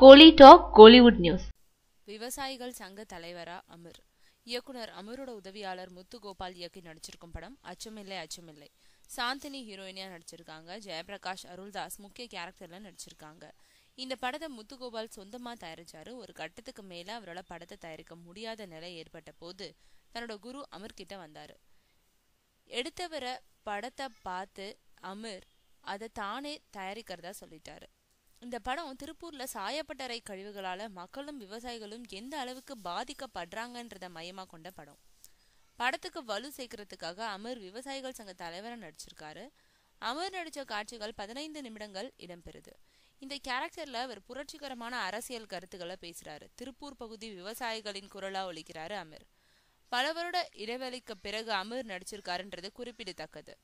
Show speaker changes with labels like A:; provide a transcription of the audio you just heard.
A: கோலி talk Kollywood news.
B: விவசாயிகள் சங்க தலைவரா அமீர். இயக்குனர் அமீரோட உதவியாளர் முத்துகோபால் இயக்கி நடிச்சிருக்கும் படம் அச்சமில்லை அச்சமில்லை. சாந்தினி ஹீரோயினியா நடிச்சிருக்காங்க. ஜெயபிரகாஷ், அருள்தாஸ் முக்கிய கேரக்டர்ல நடிச்சிருக்காங்க. இந்த படத்தை முத்துகோபால் சொந்தமா தயாரிச்சாரு. ஒரு கட்டத்துக்கு மேல அவரால் படத்தை தயாரிக்க முடியாத நிலை ஏற்பட்ட போது தன்னோட குரு அமீர் கிட்ட வந்தாரு. எடுத்தவரை படத்தை பார்த்து அமீர் அதை தானே தயாரிக்கிறதா சொல்லிட்டாரு. இந்த படம் திருப்பூர்ல சாயப்பட்டறை கழிவுகளால மக்களும் விவசாயிகளும் எந்த அளவுக்கு பாதிக்கப்படுறாங்கன்றத மையமா கொண்ட படம். படத்துக்கு வலு சேர்க்கறதுக்காக அமீர் விவசாயிகள் சங்க தலைவரா நடிச்சிருக்காரு. அமீர் நடிச்ச காட்சிகள் 15 நிமிடங்கள் இடம்பெறுது. இந்த கேரக்டர்ல அவர் புரட்சிகரமான அரசியல் கருத்துக்களை பேசுறாரு. திருப்பூர் பகுதி விவசாயிகளின் குரலா ஒலிக்கிறாரு அமீர். பல வருட இடைவெளிக்கு பிறகு அமீர் நடிச்சிருக்காருன்றது குறிப்பிடத்தக்கது.